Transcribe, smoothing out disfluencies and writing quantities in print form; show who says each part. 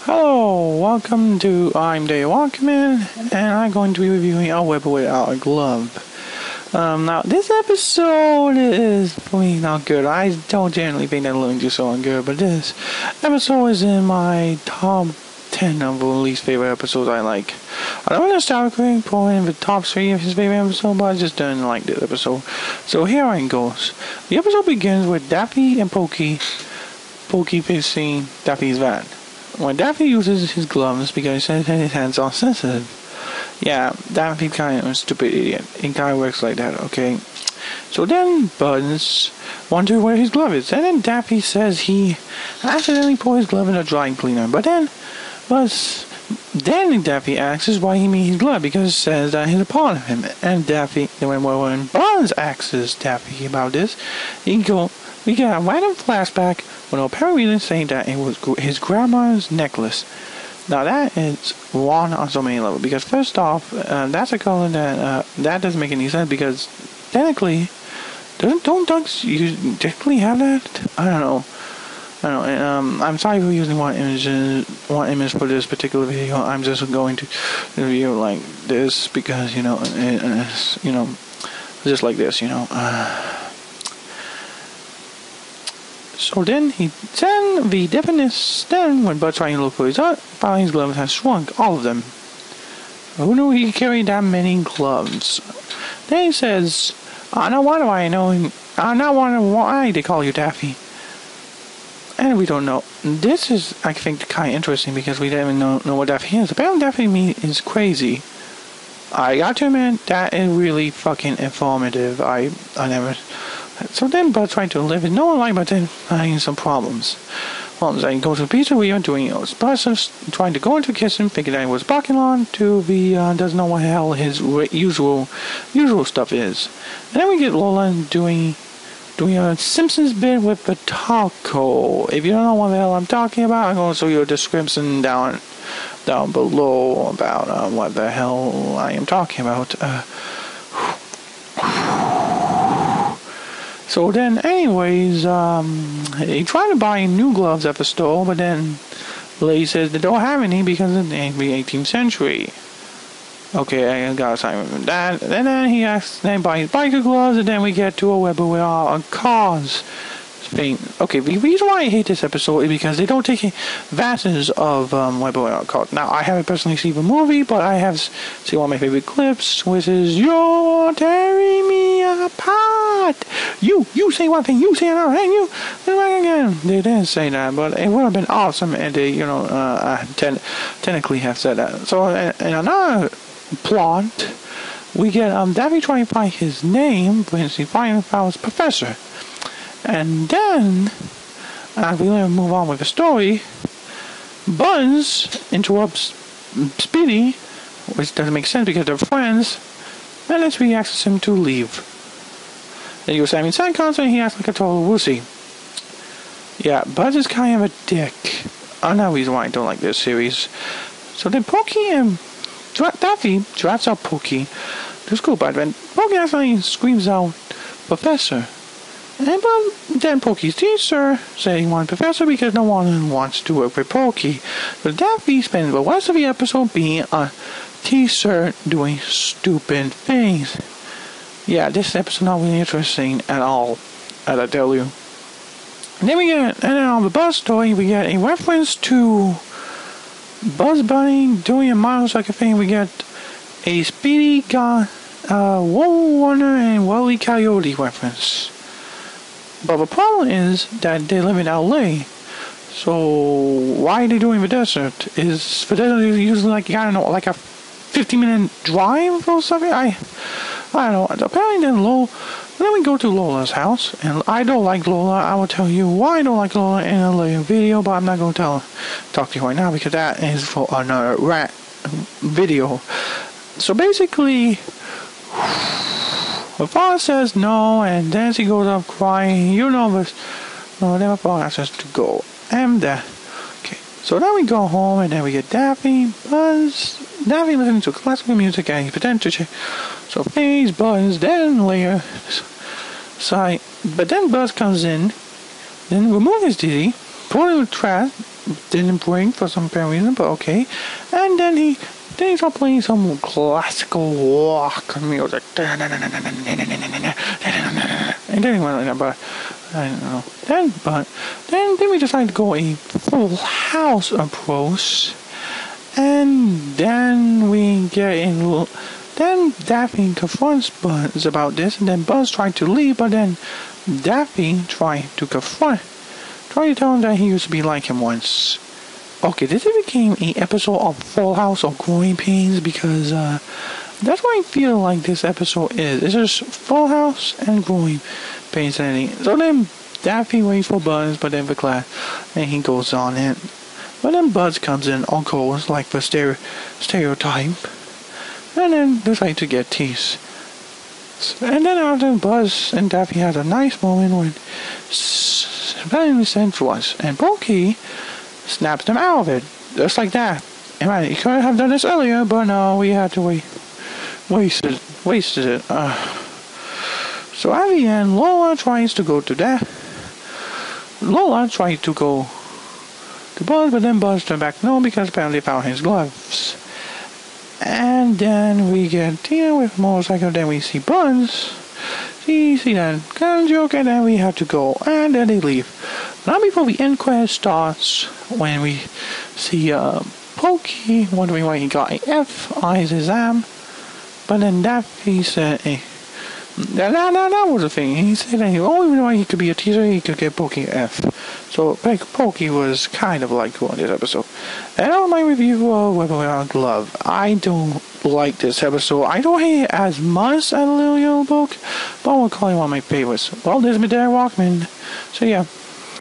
Speaker 1: Hello, welcome to I'm the Rockman, and I'm going to be reviewing a web without a glove. Now this episode is for me not good. I don't generally think that Looney is so good, but this episode is in my top 10 of the least favorite episodes I like. I don't want to start putting in the top 3 of his favorite episodes, but I just didn't like this episode. So here it goes. The episode begins with Daffy and Pokey fixing Daffy's van. When Daffy uses his gloves because he says his hands are sensitive. Yeah, Daffy kind of a stupid idiot. It kind of works like that, okay? So then Buzz wants to wear his gloves, and then Daffy says he accidentally put his glove in a dry cleaner. But then Daffy asks why he means his glove because it says that he's a part of him. And when Buzz asks Daffy about this, we get a random flashback with no apparent reason saying that it was his grandma's necklace. Now that is wrong on so many levels, because first off, that's a color that doesn't make any sense, because technically, don't ducks technically have that? I don't know. And, I'm sorry for using one image for this particular video. I'm just going to review like this because it's, just like this, So then the difference then when Bud trying to look for his gloves has shrunk, all of them. Who knew he carried that many gloves? Then he says, now why do I know him? I'm not wondering why they call you Daffy. And we don't know. This is, I think, kind of interesting because we don't even know what Daffy is. Apparently Daffy is crazy. I got to admit, that is really fucking informative. I never... So then Bud trying to live in no life, but then finding some problems. I go to the pizzeria doing Buzz is trying to go into the kitchen, thinking that it was parking lot, to the doesn't know what the hell his usual stuff is. And then we get Lola doing a Simpsons bit with the taco. If you don't know what the hell I'm talking about, I'm going to show you a description down below about what the hell I am talking about. So then, anyways, he tried to buy new gloves at the store, but then the lady says they don't have any because it's the 18th century. Okay, I got a sign from that. And then he asks, then buys biker gloves, and then we get to a web with our cars thing. Okay, the reason why I hate this episode is because they don't take advantage of web with our cars. Now, I haven't personally seen the movie, but I have seen one of my favorite clips, which is, "You're tearing me apart. You say one thing, you say another, and you back again." They didn't say that, but it would have been awesome if they, technically have said that. So, in another plot, we get Daffy trying to find his name, but he finally found his professor. And then, as we move on with the story, Buzz interrupts Speedy, which doesn't make sense because they're friends, and then he asks him to leave. Then he goes to Sand concert and he acts like a total wussy. Yeah, Buzz is kind of a dick. Another reason why I don't like this series. So then Pokey and Daffy drives out Pokey to school, but then Pokey actually screams out, "Professor!" And then Pokey's teacher said he wanted Professor because no one wants to work with Pokey. So Daffy spends the rest of the episode being a teacher doing stupid things. Yeah, this episode not really interesting at all, as I tell you. And then on the Buzz story, we get a reference to Buzz Bunny doing a motorcycle thing. We get a Speedy Got Warner and Wile E. Coyote reference. But the problem is that they live in LA. So why are they doing the desert? Is the desert usually like a 50-minute drive or something? I don't know. Apparently then we go to Lola's house, and I don't like Lola. I will tell you why I don't like Lola in a later video, but I'm not going to talk to you right now because that is for another video. So basically, my father says no, and then she goes up crying. Then my father asks us to go. Okay. So then we go home, and then we get Daffy listening to classical music, and he pretends to check. So face Buzz, then later. But then Buzz comes in, then removes his titty, put it in the trash, didn't break for some apparent reason, but okay. And then he started playing some classical rock music. And then he went like that, but I don't know. Then we decided to go a full house approach. And then we get in. Then Daffy confronts Buzz about this, and then Buzz tried to leave, but then Daffy tried to try to tell him that he used to be like him once. Okay, this became an episode of Full House of Growing Pains because that's what I feel like this episode is. It's just Full House and Growing Pains and everything. So then Daffy waits for Buzz, but then for class, and he goes on it. But then Buzz comes in on calls like the stereotype, and then decide to get teased. And then after Buzz and Daffy had a nice moment when very sensuous, and Pokey snaps them out of it, just like that. And right, you could have done this earlier, but no, we had to wasted it. So at the end, Lola tries to go to Buzz, but then Buzz turned back no, because apparently found his gloves. And then we get Tina with a motorcycle, then we see Buzz. See that kind of joke, and then we have to go, and then they leave. Now before the end credit starts, when we see Pokey wondering why he got a F on his exam, but then Daffy said, that was the thing. He said that the only reason why he could be a teacher, he could get Pokey an F. So Pokey was kind of like cool in this episode. And on my review of Weapon Without Glove, I don't like this episode. I don't hate it as much as the Little Yellow Book, but I would call it one of my favorites. Well, this is my dad Rockman. So yeah.